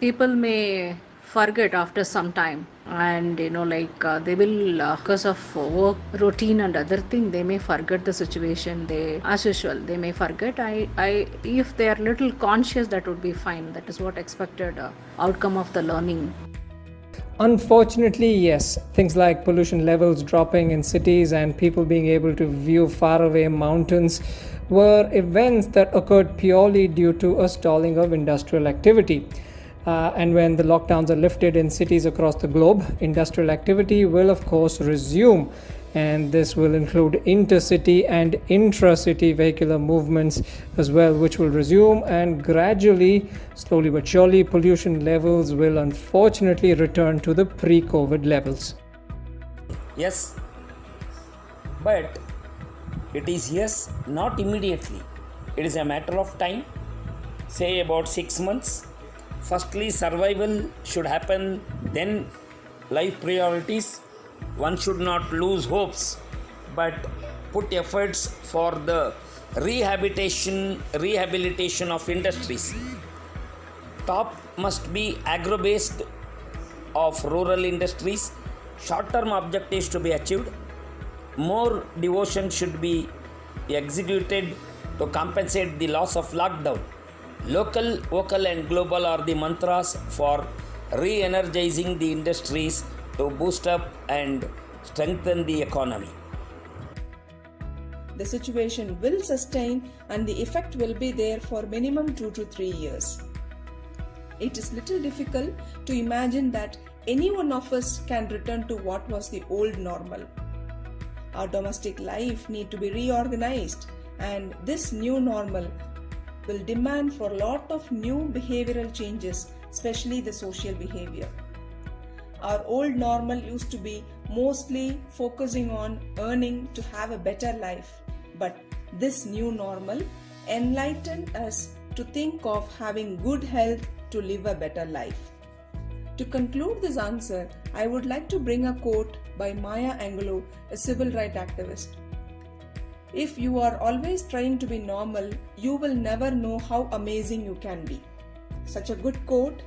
People may forget after some time, and they will because of work routine and other thing, they may forget the situation. They, as usual, they may forget. I If they are little conscious, that would be fine. That is what expected outcome of the learning. Unfortunately, yes, things like pollution levels dropping in cities and people being able to view faraway mountains were events that occurred purely due to a stalling of industrial activity. And when the lockdowns are lifted in cities across the globe, industrial activity will, of course, resume. And this will include intercity and intra-city vehicular movements as well, which will resume, and gradually, slowly but surely, pollution levels will unfortunately return to the pre-COVID levels. Yes, but it is yes, not immediately. It is a matter of time, say about 6 months. Firstly, survival should happen, then life priorities. One should not lose hopes, but put efforts for the rehabilitation of industries. Top must be agro-based of rural industries. Short-term objectives to be achieved. More devotion should be executed to compensate the loss of lockdown. Local, vocal and global are the mantras for re-energizing the industries to boost up and strengthen the economy. The situation will sustain and the effect will be there for minimum 2 to 3 years. It is little difficult to imagine that any one of us can return to what was the old normal. Our domestic life need to be reorganized, and this new normal will demand for a lot of new behavioral changes, especially the social behavior. Our old normal used to be mostly focusing on earning to have a better life, but this new normal enlightened us to think of having good health to live a better life. To conclude this answer, I would like to bring a quote by Maya Angelou, a civil rights activist. If you are always trying to be normal, you will never know how amazing you can be. Such a good quote.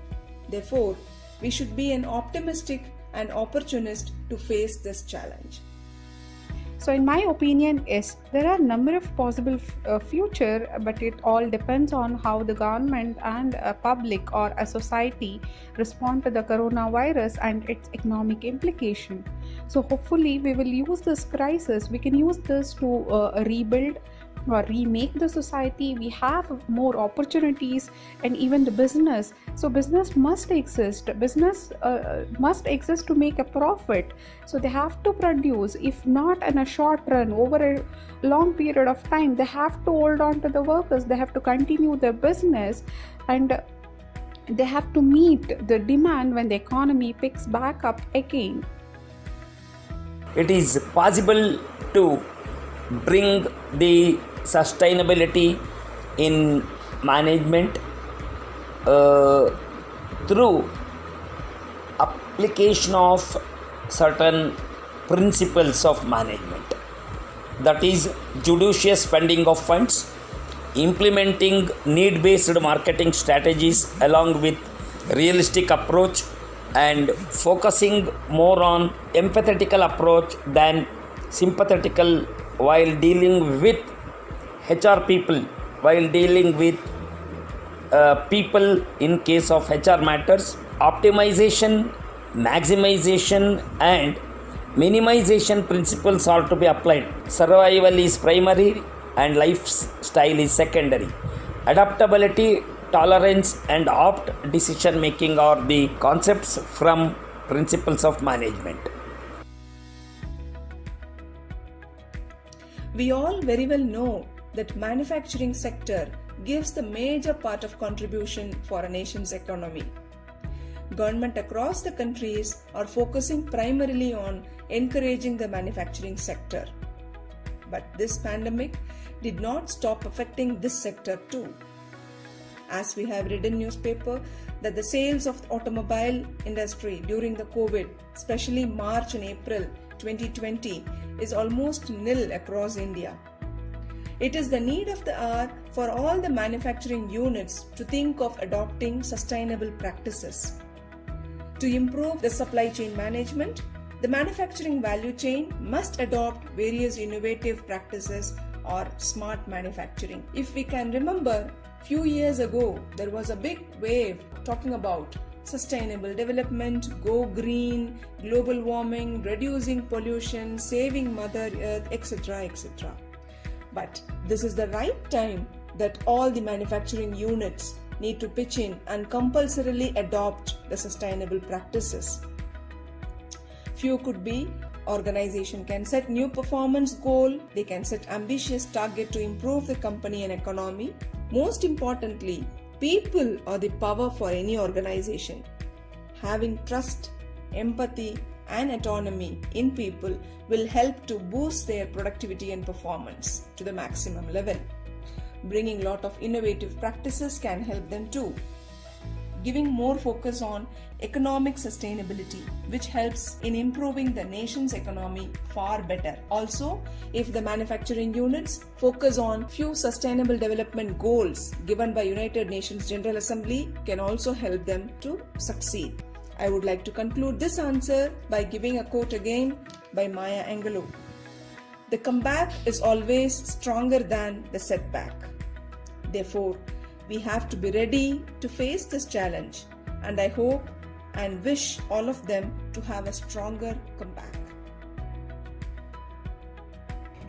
Therefore, we should be an optimistic and opportunist to face this challenge. So in my opinion, yes, there are a number of possible future, but it all depends on how the government and public or a society respond to the coronavirus and its economic implication. So hopefully we will use this crisis, we can use this to rebuild or remake the society. We have more opportunities, and even the business. So business must exist. Business must exist to make a profit. So they have to produce, if not in a short run, over a long period of time. They have to hold on to the workers. They have to continue their business, and they have to meet the demand when the economy picks back up again. It is possible to bring the sustainability in management through application of certain principles of management, that is judicious spending of funds, implementing need-based marketing strategies along with realistic approach, and focusing more on empathetical approach than sympathetical while dealing with HR people, while dealing with people in case of HR matters. Optimization, maximization and minimization principles are to be applied. Survival is primary and lifestyle is secondary. Adaptability, tolerance and opt decision making are the concepts from principles of management. We all very well know that manufacturing sector gives the major part of contribution for a nation's economy. Government across the countries are focusing primarily on encouraging the manufacturing sector. But this pandemic did not stop affecting this sector too. As we have read in newspaper that the sales of the automobile industry during the COVID, especially March and April 2020, is almost nil across India. It is the need of the hour for all the manufacturing units to think of adopting sustainable practices. To improve the supply chain management, the manufacturing value chain must adopt various innovative practices or smart manufacturing. If we can remember, few years ago there was a big wave talking about sustainable development, go green, global warming, reducing pollution, saving Mother Earth, etc. etc. But this is the right time that all the manufacturing units need to pitch in and compulsorily adopt the sustainable practices. Few could be organization can set new performance goal, they can set ambitious target to improve the company and economy. Most importantly, people are the power for any organization. Having trust, empathy and autonomy in people will help to boost their productivity and performance to the maximum level. Bringing lot of innovative practices can help them too. Giving more focus on economic sustainability, which helps in improving the nation's economy far better. Also, if the manufacturing units focus on few sustainable development goals given by United Nations General Assembly can also help them to succeed. I would like to conclude this answer by giving a quote again by Maya Angelou. The comeback is always stronger than the setback. Therefore, we have to be ready to face this challenge, and I hope and wish all of them to have a stronger comeback.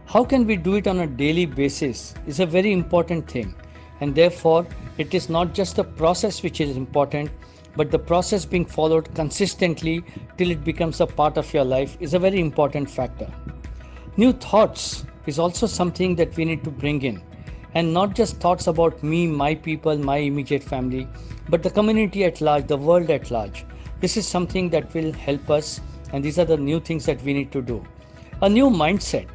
How can we do it on a daily basis is a very important thing, and therefore it is not just the process which is important, but the process being followed consistently till it becomes a part of your life is a very important factor. New thoughts is also something that we need to bring in, and not just thoughts about me, my people, my immediate family, but the community at large, the world at large. This is something that will help us, and these are the new things that we need to do. A new mindset.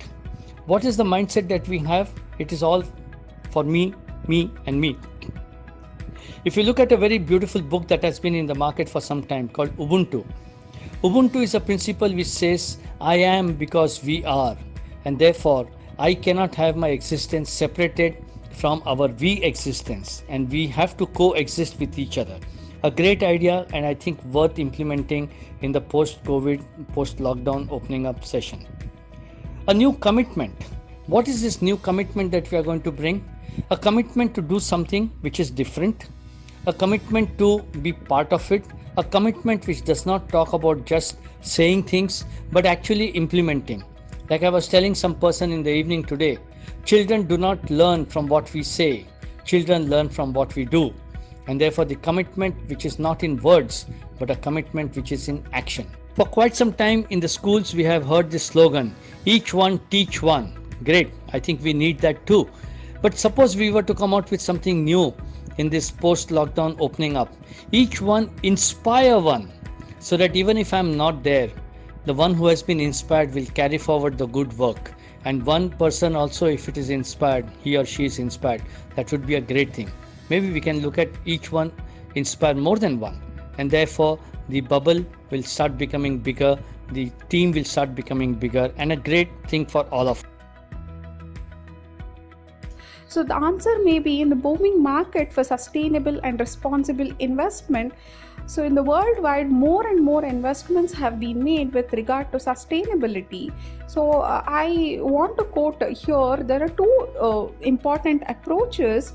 What is the mindset that we have? It is all for me, and me. If you look at a very beautiful book that has been in the market for some time called Ubuntu. Ubuntu is a principle which says, I am because we are, and therefore I cannot have my existence separated from our we existence, and we have to coexist with each other. A great idea, and I think worth implementing in the post-COVID, post-lockdown opening up session. A new commitment. What is this new commitment that we are going to bring? A commitment to do something which is different, a commitment to be part of it, a commitment which does not talk about just saying things, but actually implementing. Like I was telling some person in the evening today, children do not learn from what we say, children learn from what we do. And therefore the commitment which is not in words, but a commitment which is in action. For quite some time in the schools we have heard this slogan, each one teach one. Great, I think we need that too. But suppose we were to come out with something new in this post-lockdown opening up. Each one inspire one, so that even if I'm not there, the one who has been inspired will carry forward the good work. And one person also, if it is inspired, he or she is inspired, that would be a great thing. Maybe we can look at each one inspire more than one, and therefore the bubble will start becoming bigger, the team will start becoming bigger, and a great thing for all of us. So the answer may be in the booming market for sustainable and responsible investment. So in the worldwide, more and more investments have been made with regard to sustainability. So I want to quote here, there are two important approaches,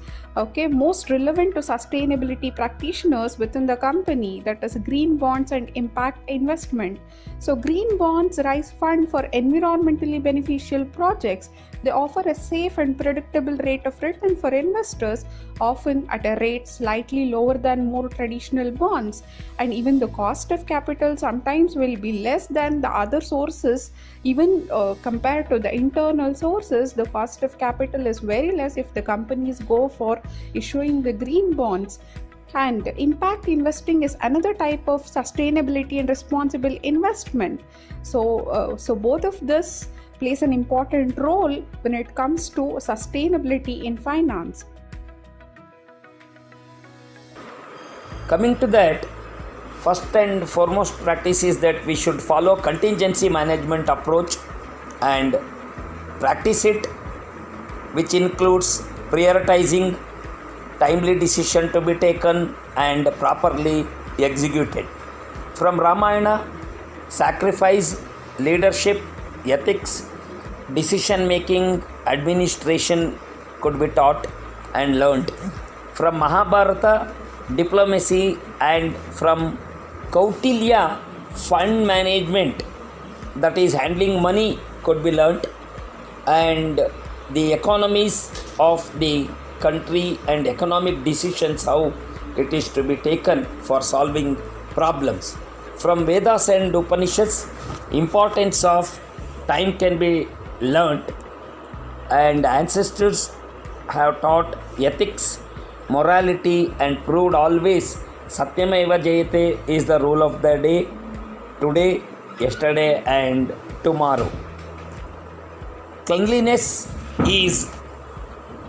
most relevant to sustainability practitioners within the company, that is green bonds and impact investment. So green bonds raise funds for environmentally beneficial projects. They offer a safe and predictable rate of return for investors, often at a rate slightly lower than more traditional bonds. And even the cost of capital sometimes will be less than the other sources. Even compared to the internal sources, the cost of capital is very less if the companies go for issuing the green bonds. And impact investing is another type of sustainability and responsible investment. So both of this plays an important role when it comes to sustainability in finance. Coming to that, first and foremost practice is that we should follow contingency management approach and practice it which includes prioritizing, timely decision to be taken and properly executed. From Ramayana, sacrifice, leadership, ethics, decision making, administration could be taught and learned. From Mahabharata, diplomacy, and from Kautilya, fund management, that is handling money, could be learnt, and the economies of the country and economic decisions, how it is to be taken for solving problems. From Vedas and Upanishads, importance of time can be learnt, and ancestors have taught ethics, morality, and proved always Satyameva Jayate is the rule of the day, today, yesterday, and tomorrow. Cleanliness is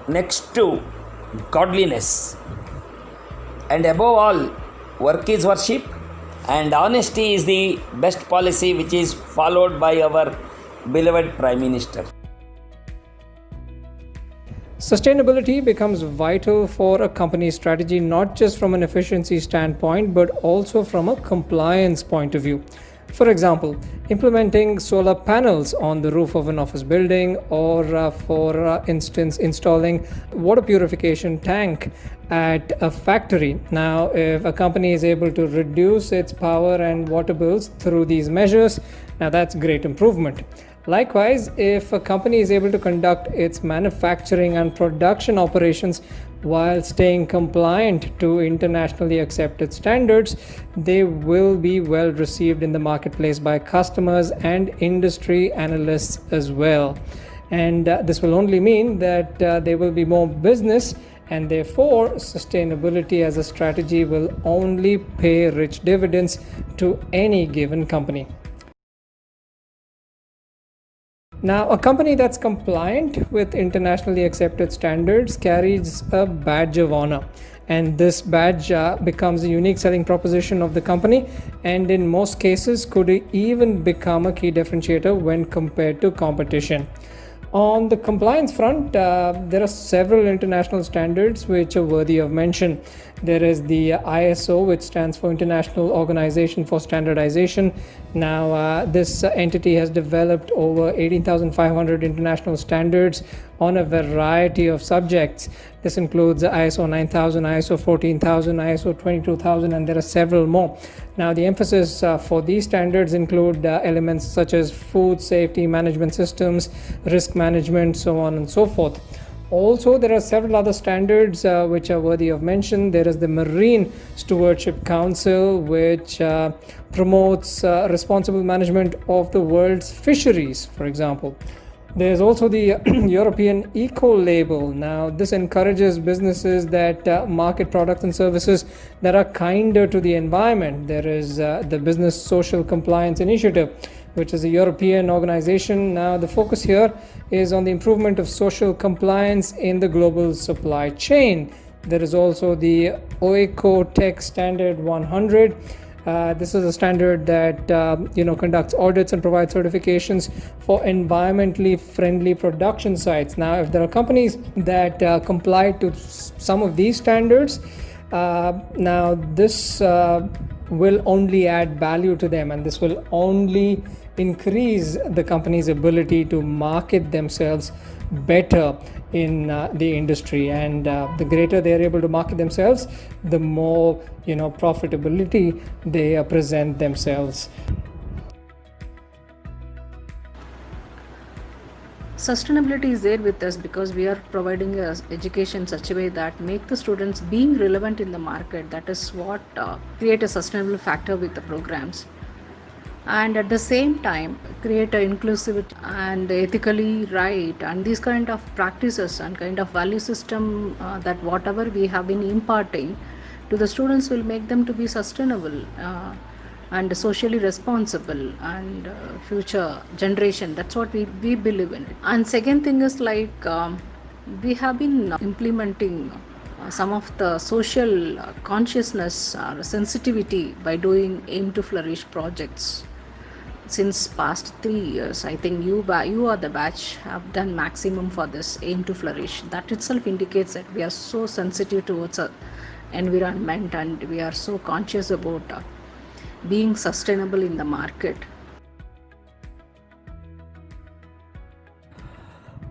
next to godliness, and above all, work is worship, and honesty is the best policy which is followed by our beloved Prime Minister. Sustainability becomes vital for a company's strategy, not just from an efficiency standpoint, but also from a compliance point of view. For example, implementing solar panels on the roof of an office building, or for instance, installing water purification tank at a factory. Now, if a company is able to reduce its power and water bills through these measures, now that's great improvement. Likewise, if a company is able to conduct its manufacturing and production operations while staying compliant to internationally accepted standards, they will be well received in the marketplace by customers and industry analysts as well. And this will only mean that there will be more business, and therefore sustainability as a strategy will only pay rich dividends to any given company. Now, a company that's compliant with internationally accepted standards carries a badge of honor, and this badge becomes a unique selling proposition of the company, and in most cases could even become a key differentiator when compared to competition. On the compliance front, there are several international standards which are worthy of mention. There is the ISO, which stands for International Organization for Standardization. Now, this entity has developed over 18,500 international standards on a variety of subjects. This includes ISO 9000, ISO 14000, ISO 22000, and there are several more. Now, the emphasis for these standards include elements such as food safety management systems, risk management, so on and so forth. Also, there are several other standards which are worthy of mention. There is the Marine Stewardship Council, which promotes responsible management of the world's fisheries, for example. There's also the European Eco Label. Now, this encourages businesses that market products and services that are kinder to the environment. There is the Business Social Compliance Initiative, which is a European organization. Now, the focus here is on the improvement of social compliance in the global supply chain. There is also the OECO Tech Standard 100. This is a standard that conducts audits and provides certifications for environmentally friendly production sites. Now, if there are companies that comply to some of these standards, now this will only add value to them, and this will only increase the company's ability to market themselves better in the industry. And the greater they are able to market themselves, the more profitability they present themselves. Sustainability is there with us because we are providing education in such a way that make the students being relevant in the market. That is what create a sustainable factor with the programs, and at the same time create an inclusivity and ethically right, and these kind of practices and kind of value system that whatever we have been imparting to the students will make them to be sustainable and socially responsible and future generation. That's what we believe in. And second thing is we have been implementing some of the social consciousness or sensitivity by doing Aim to Flourish projects. since past 3 years. I think you are the batch have done maximum for this aim to flourish. That itself indicates that we are so sensitive towards our environment and we are so conscious about being sustainable in the market.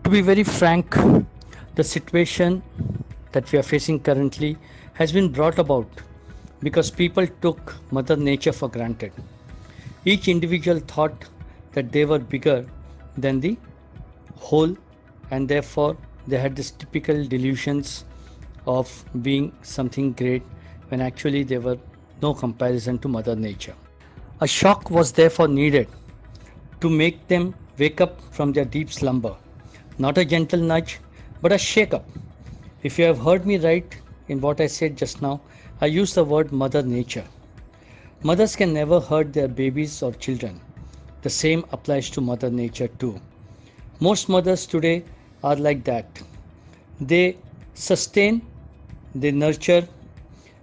To be very frank, the situation that we are facing currently has been brought about because people took Mother Nature for granted. Each individual thought that they were bigger than the whole, and therefore they had this typical delusions of being something great when actually they were no comparison to Mother Nature. A shock was therefore needed to make them wake up from their deep slumber. Not a gentle nudge, but a shake up. If you have heard me right in what I said just now, I use the word Mother Nature. Mothers can never hurt their babies or children. The same applies to Mother Nature too. Most mothers today are like that. They sustain, they nurture,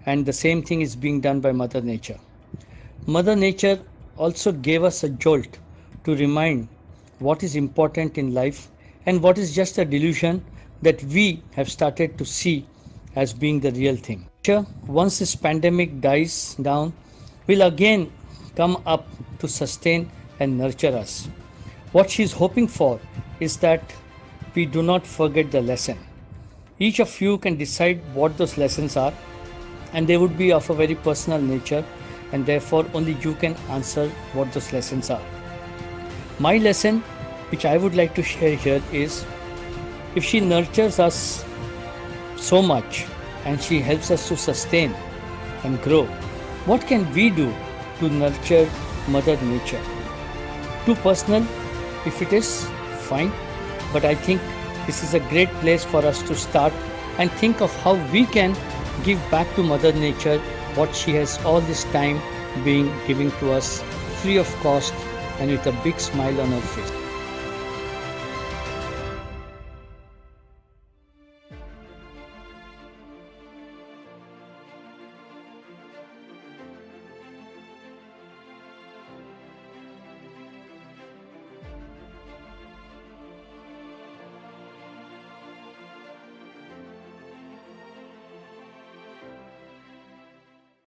and the same thing is being done by Mother Nature. Mother Nature also gave us a jolt to remind what is important in life and what is just a delusion that we have started to see as being the real thing. Once this pandemic dies down, will again come up to sustain and nurture us. What she is hoping for is that we do not forget the lesson. Each of you can decide what those lessons are, and they would be of a very personal nature, and therefore only you can answer what those lessons are. My lesson, which I would like to share here, is if she nurtures us so much and she helps us to sustain and grow, what can we do to nurture Mother Nature? Too personal, if it is, fine, but I think this is a great place for us to start and think of how we can give back to Mother Nature what she has all this time been giving to us free of cost and with a big smile on her face.